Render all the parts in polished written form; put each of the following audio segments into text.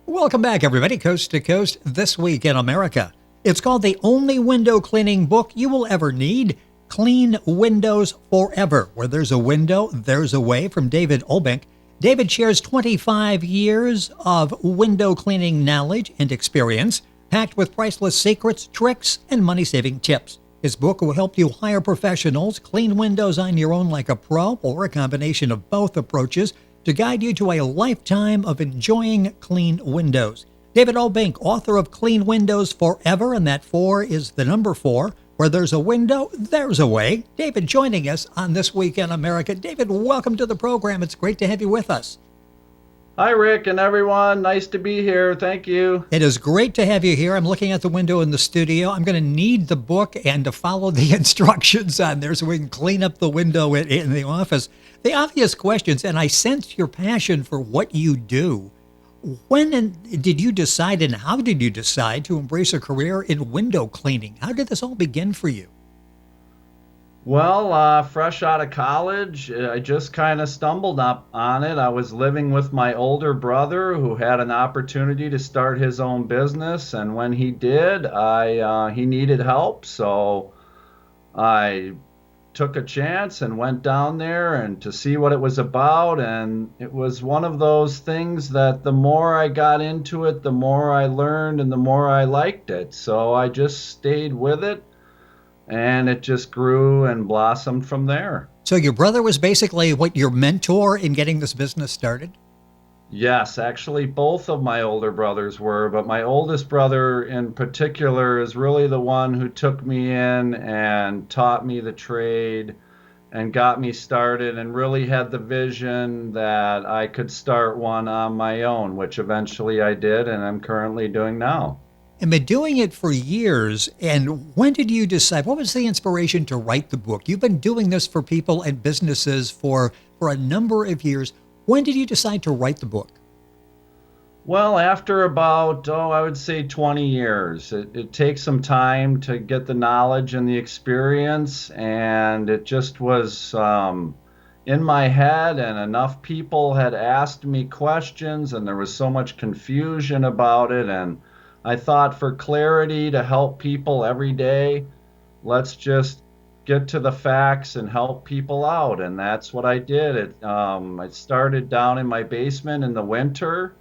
Welcome back, everybody, coast to coast, this week in America. It's called The Only Window Cleaning Book You Will Ever Need, Clean Windows Forever. Where there's a window, there's a way, from David Obbink. David shares 25 years of window cleaning knowledge and experience, packed with priceless secrets, tricks, and money-saving tips. His book will help you hire professionals, clean windows on your own like a pro, or a combination of both approaches, to guide you to a lifetime of enjoying clean windows. David Obbink, author of Clean Windows Forever, and that 4 is the number 4. Where there's a window, there's a way. David joining us on This Week in America. David, welcome to the program. It's great to have you with us. Hi, Rick and everyone. Nice to be here. Thank you. It is great to have you here. I'm looking at the window in the studio. I'm going to need the book and to follow the instructions on there so we can clean up the window in the office. The obvious questions, and I sense your passion for what you do. When did you decide, and how did you decide to embrace a career in window cleaning? How did this all begin for you? Well, fresh out of college, I just kind of stumbled up on it. I was living with my older brother who had an opportunity to start his own business, and when he did, he needed help, so I took a chance and went down there and to see what it was about. And it was one of those things that the more I got into it, the more I learned and the more I liked it. So I just stayed with it, and it just grew and blossomed from there. So your brother was basically your mentor in getting this business started? Yes, actually, both of my older brothers were, but my oldest brother in particular is really the one who took me in and taught me the trade and got me started and really had the vision that I could start one on my own, which eventually I did and I'm currently doing now. And been doing it for years. And when did you decide? What was the inspiration to write the book? You've been doing this for people and businesses for a number of years. When did you decide to write the book? Well, after about, I would say 20 years. It takes some time to get the knowledge and the experience, and it just was in my head, and enough people had asked me questions, and there was so much confusion about it, and I thought for clarity to help people every day, let's just get to the facts and help people out. And that's what I did. I started down in my basement in the winter,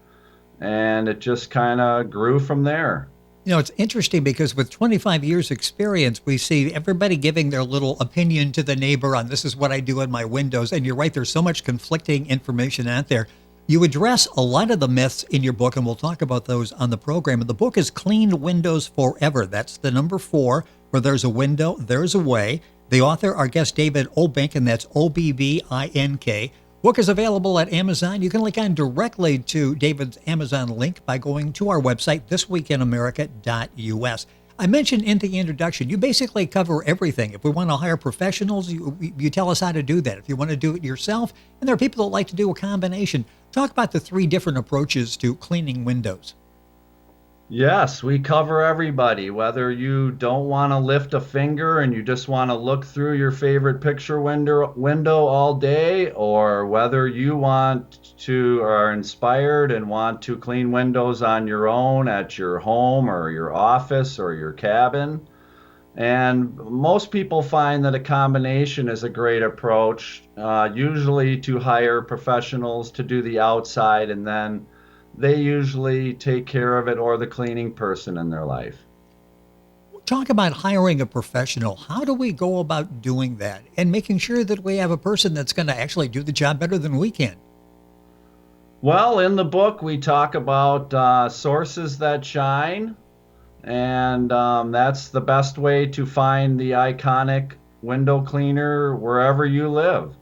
and it just kind of grew from there. You know, it's interesting because with 25 years experience, we see everybody giving their little opinion to the neighbor on this is what I do in my windows. And you're right, there's so much conflicting information out there. You address a lot of the myths in your book, and we'll talk about those on the program. And the book is Clean Windows Forever. That's the number 4. Where there's a window, there's a way. The author, our guest, David Obbink, and that's Obbink. Book is available at Amazon. You can link on directly to David's Amazon link by going to our website, thisweekinamerica.us. I mentioned in the introduction, you basically cover everything. If we want to hire professionals, you tell us how to do that. If you want to do it yourself, and there are people that like to do a combination. Talk about the 3 different approaches to cleaning windows. Yes, we cover everybody, whether you don't want to lift a finger and you just want to look through your favorite picture window all day, or whether you are inspired and want to clean windows on your own at your home or your office or your cabin. And most people find that a combination is a great approach, usually to hire professionals to do the outside, and then they usually take care of it, or the cleaning person in their life. Talk about hiring a professional. How do we go about doing that and making sure that we have a person that's going to actually do the job better than we can? Well, in the book, we talk about sources that shine, and that's the best way to find the iconic window cleaner wherever you live.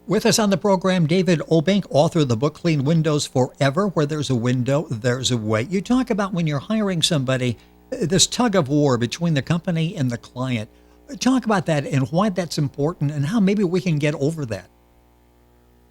With us on the program, David Obbink, author of the book Clean Windows Forever, Where There's a Window, There's a Way. You talk about when you're hiring somebody, this tug of war between the company and the client. Talk about that and why that's important and how maybe we can get over that.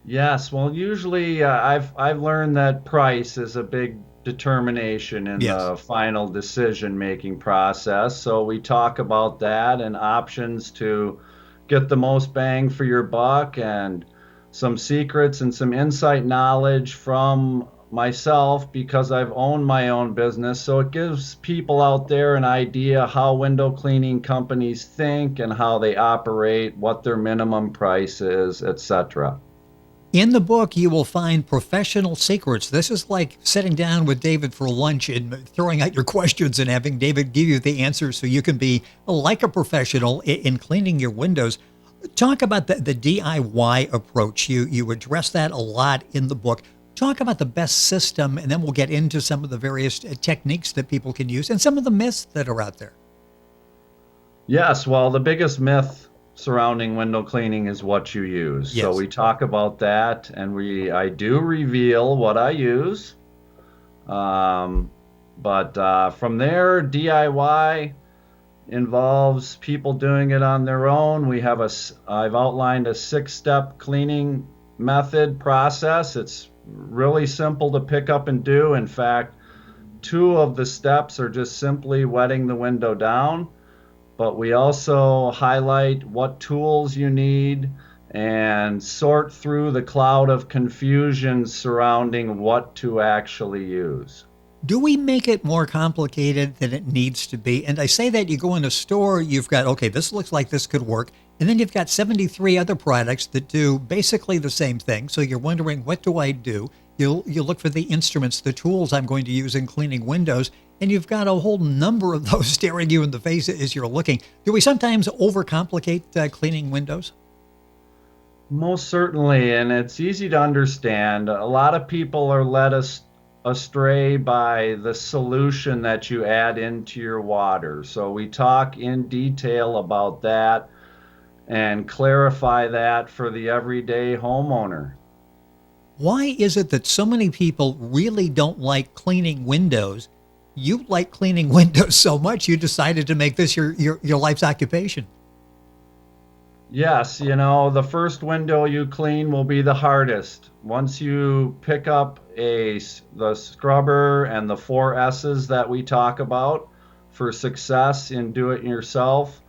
Yes, well, usually I've learned that price is a big determination in the final decision-making process. So we talk about that and options to get the most bang for your buck, and some secrets and some insight knowledge from myself because I've owned my own business. So it gives people out there an idea how window cleaning companies think and how they operate, what their minimum price is, etc. In the book, you will find professional secrets. This is like sitting down with David for lunch and throwing out your questions and having David give you the answers so you can be like a professional in cleaning your windows. Talk about the DIY approach. You address that a lot in the book. Talk about the best system, and then we'll get into some of the various techniques that people can use and some of the myths that are out there. Yes, well, the biggest myth surrounding window cleaning is what you use. So Yes. we talk about that, and I do reveal what I use. But from there, DIY involves people doing it on their own. I've outlined a 6-step cleaning method process. It's really simple to pick up and do. In fact, 2 of the steps are just simply wetting the window down, but we also highlight what tools you need and sort through the cloud of confusion surrounding what to actually use. Do we make it more complicated than it needs to be? And I say that you go in a store, you've got, okay, this looks like this could work. And then you've got 73 other products that do basically the same thing. So you're wondering, what do I do? You look for the instruments, the tools I'm going to use in cleaning windows, and you've got a whole number of those staring you in the face as you're looking. Do we sometimes overcomplicate cleaning windows? Most certainly, and it's easy to understand. A lot of people are astray by the solution that you add into your water. So we talk in detail about that and clarify that for the everyday homeowner. Why is it that so many people really don't like cleaning windows? You like cleaning windows so much, you decided to make this your life's occupation. Yes, the first window you clean will be the hardest. Once you pick up the scrubber and the 4 S's that we talk about for success in do it yourself,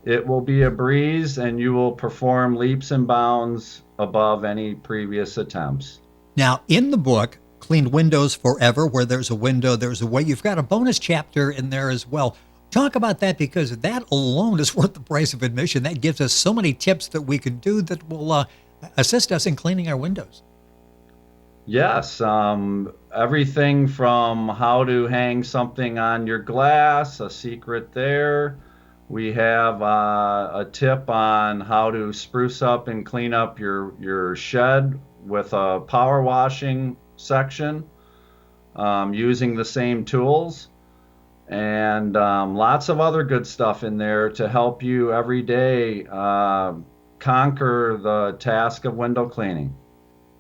it will be a breeze and you will perform leaps and bounds above any previous attempts. Now, in the book, Clean Windows Forever, where there's a window, there's a way, you've got a bonus chapter in there as well. Talk about that, because that alone is worth the price of admission. That gives us so many tips that we can do that will assist us in cleaning our windows. Yes, everything from how to hang something on your glass, a secret there. We have a tip on how to spruce up and clean up your shed with a power washing section using the same tools. And lots of other good stuff in there to help you every day conquer the task of window cleaning.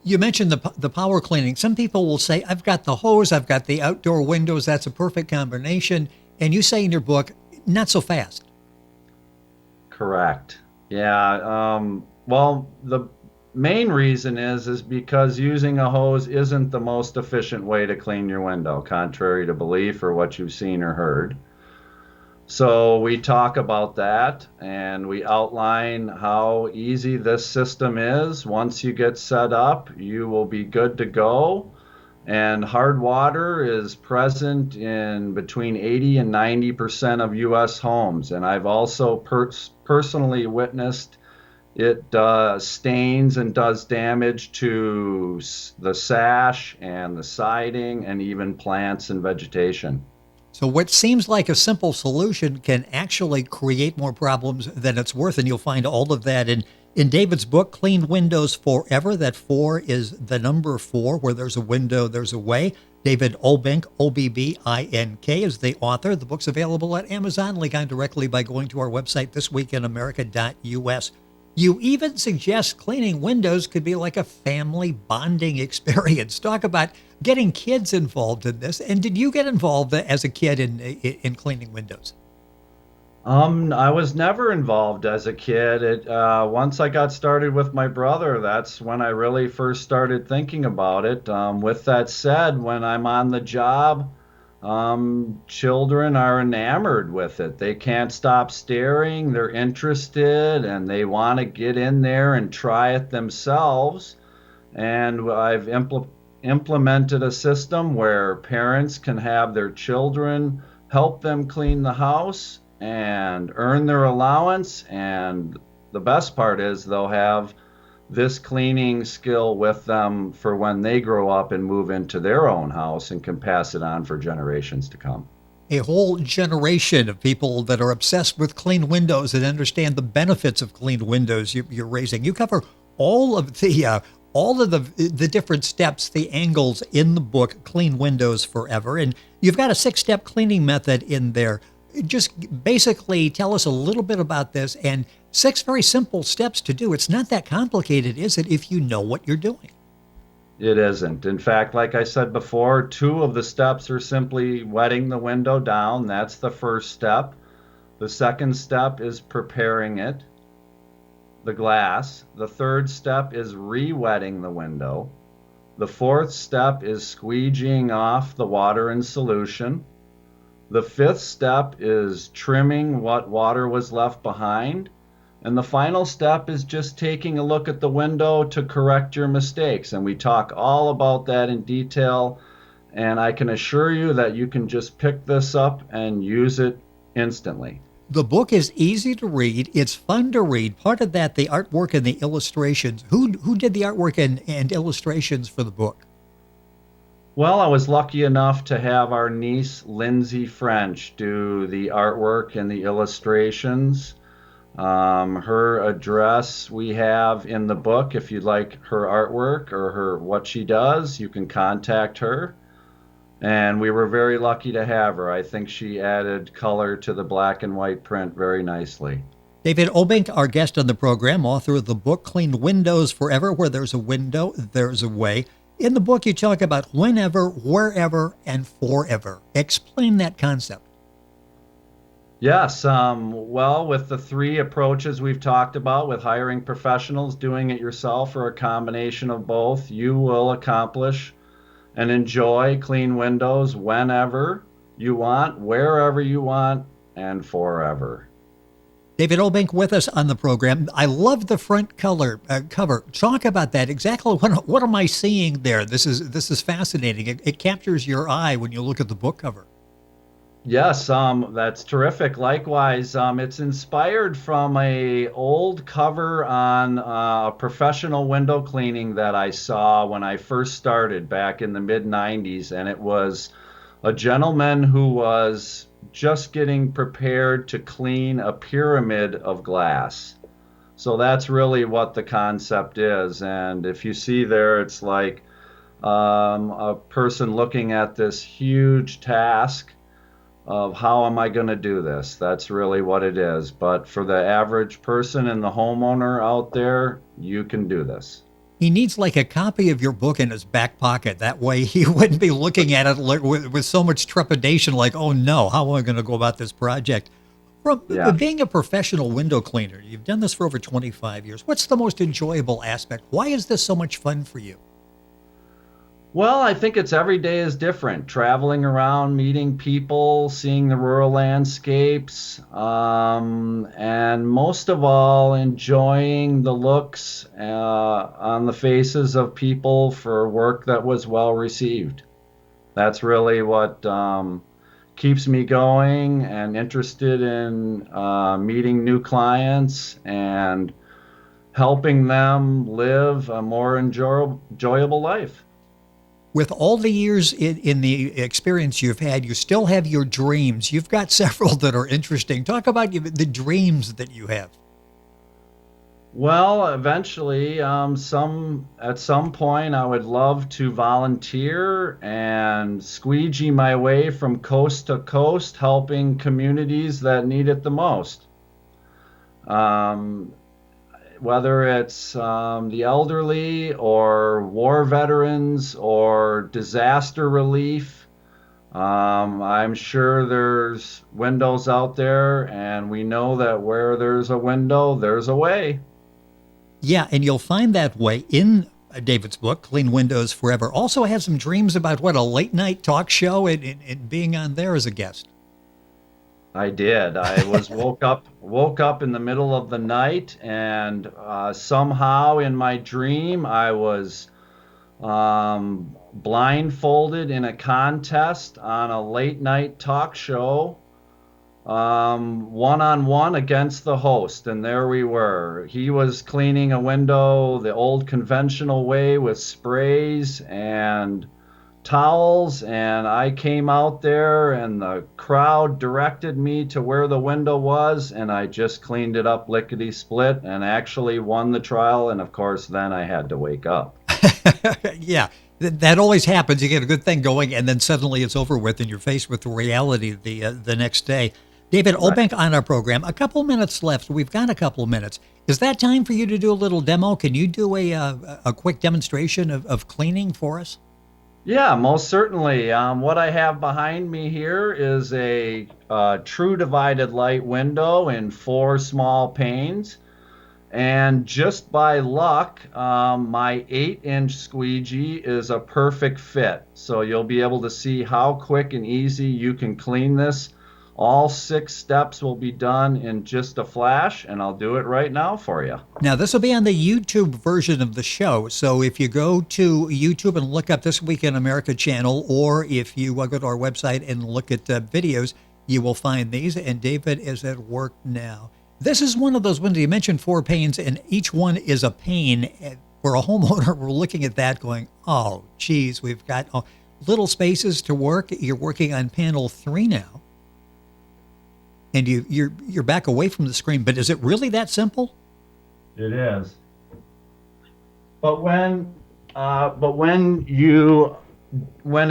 You mentioned the power cleaning. Some people will say, I've got the hose, I've got the outdoor windows, that's a perfect combination. And you say in your book, not so fast. Correct. Yeah. Well, the main reason is because using a hose isn't the most efficient way to clean your window, contrary to belief or what you've seen or heard. So we talk about that and we outline how easy this system is. Once you get set up, you will be good to go. And hard water is present in between 80 and 90% of U.S. homes. And I've also personally witnessed it stains and does damage to the sash and the siding and even plants and vegetation. So what seems like a simple solution can actually create more problems than it's worth. And you'll find all of that in David's book, Clean Windows Forever. That 4 is the number 4. Where there's a window, there's a way. David Obbink, Obbink, is the author. The book's available at Amazon. Link on directly by going to our website, thisweekinamerica.us. You even suggest cleaning windows could be like a family bonding experience. Talk about getting kids involved in this. And did you get involved as a kid in cleaning windows? I was never involved as a kid. Once I got started with my brother, that's when I really first started thinking about it. With that said, when I'm on the job, children are enamored with it. They can't stop staring, they're interested, and they want to get in there and try it themselves. And I've implemented a system where parents can have their children help them clean the house and earn their allowance. And the best part is they'll have this cleaning skill with them for when they grow up and move into their own house and can pass it on for generations to come. A whole generation of people that are obsessed with clean windows and understand the benefits of clean windows you're raising. You cover all of the different steps, the angles in the book, Clean Windows Forever. And you've got a 6-step cleaning method in there. Just basically tell us a little bit about this and 6 very simple steps to do. It's not that complicated, is it, if you know what you're doing? It isn't. In fact, like I said before, 2 of the steps are simply wetting the window down. That's the first step. The second step is preparing it, the glass. The third step is re-wetting the window. The fourth step is squeegeeing off the water in solution. The fifth step is trimming what water was left behind. And the final step is just taking a look at the window to correct your mistakes. And we talk all about that in detail. And I can assure you that you can just pick this up and use it instantly. The book is easy to read. It's fun to read. Part of that, the artwork and the illustrations. Who did the artwork and illustrations for the book? Well, I was lucky enough to have our niece, Lindsay French, do the artwork and the illustrations. Her address we have in the book. If you'd like her artwork or what she does, you can contact her. And we were very lucky to have her. I think she added color to the black and white print very nicely. David Obbink, our guest on the program, author of the book Clean Windows Forever, Where There's a Window, There's a Way. In the book, you talk about whenever, wherever, and forever. Explain that concept. Yes, well, with the 3 approaches we've talked about, with hiring professionals, doing it yourself, or a combination of both, you will accomplish and enjoy clean windows whenever you want, wherever you want, and forever. David Obbink with us on the program. I love the front cover. Talk about that. Exactly what am I seeing there? This is fascinating. It captures your eye when you look at the book cover. Yes, that's terrific. Likewise, it's inspired from a old cover on a professional window cleaning that I saw when I first started back in the mid-90s, and it was a gentleman who was just getting prepared to clean a pyramid of glass. So that's really what the concept is. And if you see there, it's like a person looking at this huge task of how am I going to do this? That's really what it is. But for the average person and the homeowner out there, you can do this. He needs like a copy of your book in his back pocket. That way he wouldn't be looking at it with so much trepidation like, oh no, how am I going to go about this project? From being a professional window cleaner, you've done this for over 25 years. What's the most enjoyable aspect? Why is this so much fun for you? Well, I think it's every day is different. Traveling around, meeting people, seeing the rural landscapes, and most of all, enjoying the looks on the faces of people for work that was well received. That's really what keeps me going and interested in meeting new clients and helping them live a more enjoyable life. With all the years in the experience you've had, you still have your dreams. You've got several that are interesting. Talk about the dreams that you have. Well, eventually, at some point, I would love to volunteer and squeegee my way from coast to coast, helping communities that need it the most. Whether it's the elderly or war veterans or disaster relief. I'm sure there's windows out there, and we know that where there's a window, there's a way. Yeah, and you'll find that way in David's book, Clean Windows Forever. Also has some dreams about a late night talk show and being on there as a guest. I did. I was woke up in the middle of the night, and somehow in my dream I was blindfolded in a contest on a late night talk show, one on one against the host. And there we were. He was cleaning a window the old conventional way with sprays and towels, and I came out there and the crowd directed me to where the window was, and I just cleaned it up lickety split and actually won the trial. And of course then I had to wake up. Yeah, that always happens. You get a good thing going, and then suddenly it's over with, and you're faced with the reality the next day. David Obbink on our program. A couple minutes left. We've got a couple minutes. Is that time for you to do a little demo? Can you do a quick demonstration of cleaning for us? Yeah, most certainly. What I have behind me here is a true divided light window in 4 small panes. And just by luck, my 8-inch squeegee is a perfect fit. So you'll be able to see how quick and easy you can clean this. All 6 steps will be done in just a flash, and I'll do it right now for you. Now, this will be on the YouTube version of the show. So if you go to YouTube and look up This Week in America channel, or if you go to our website and look at videos, you will find these. And David is at work now. This is one of those windows. You mentioned 4 panes, and each one is a pane. For a homeowner, we're looking at that going, oh, geez, we've got little spaces to work. You're working on panel 3 now. And you're back away from the screen, but is it really that simple? It is. But when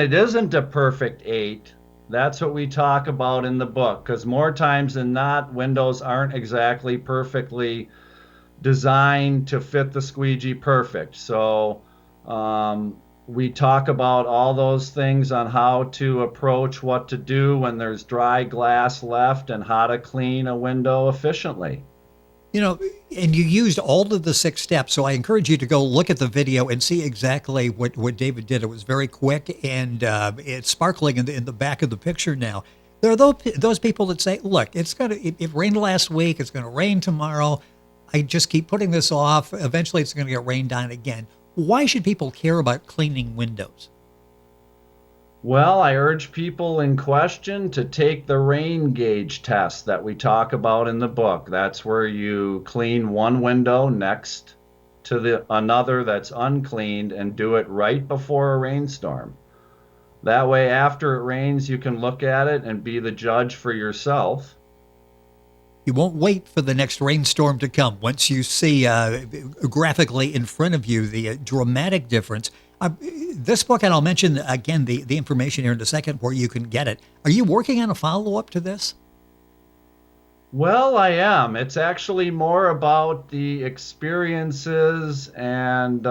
it isn't a perfect 8, that's what we talk about in the book. Because more times than not, windows aren't exactly perfectly designed to fit the squeegee perfect. So we talk about all those things on how to approach what to do when there's dry glass left and how to clean a window efficiently. You know, and you used all of the 6 steps, so I encourage you to go look at the video and see exactly what David did. It was very quick, and it's sparkling in the back of the picture now. There are those people that say, look, it rained last week, it's going to rain tomorrow. I just keep putting this off. Eventually it's going to get rained on again. Why should people care about cleaning windows? Well, I urge people in question to take the rain gauge test that we talk about in the book. That's where you clean one window next to another that's uncleaned and do it right before a rainstorm. That way, after it rains, you can look at it and be the judge for yourself. You won't wait for the next rainstorm to come. Once you see graphically in front of you the dramatic difference. This book, and I'll mention again the information here in a second where you can get it. Are you working on a follow-up to this? Well, I am. It's actually more about the experiences and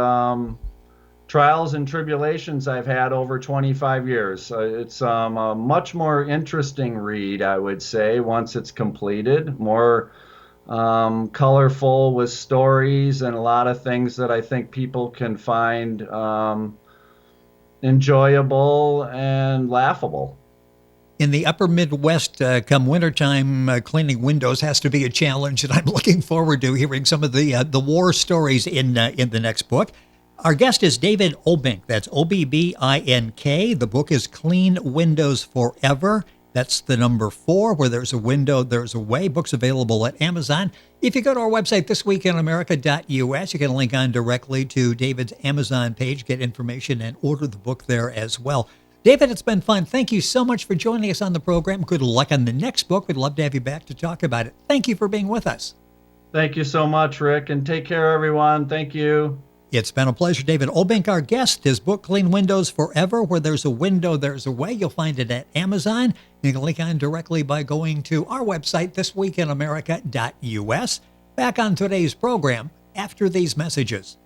trials and tribulations I've had over 25 years. It's a much more interesting read, I would say, once it's completed. More colorful with stories and a lot of things that I think people can find enjoyable and laughable. In the upper Midwest, come wintertime, cleaning windows has to be a challenge, and I'm looking forward to hearing some of the war stories in the next book. Our guest is David Obbink. That's Obbink. The book is Clean Windows Forever. That's the number 4. Where there's a window, there's a way. Book's available at Amazon. If you go to our website, thisweekinamerica.us, you can link on directly to David's Amazon page, get information, and order the book there as well. David, it's been fun. Thank you so much for joining us on the program. Good luck on the next book. We'd love to have you back to talk about it. Thank you for being with us. Thank you so much, Rick, and take care, everyone. Thank you. It's been a pleasure. David Obbink, our guest. His book, Clean Windows Forever. Where there's a window, there's a way. You'll find it at Amazon. You can link on directly by going to our website, thisweekinamerica.us. Back on today's program after these messages.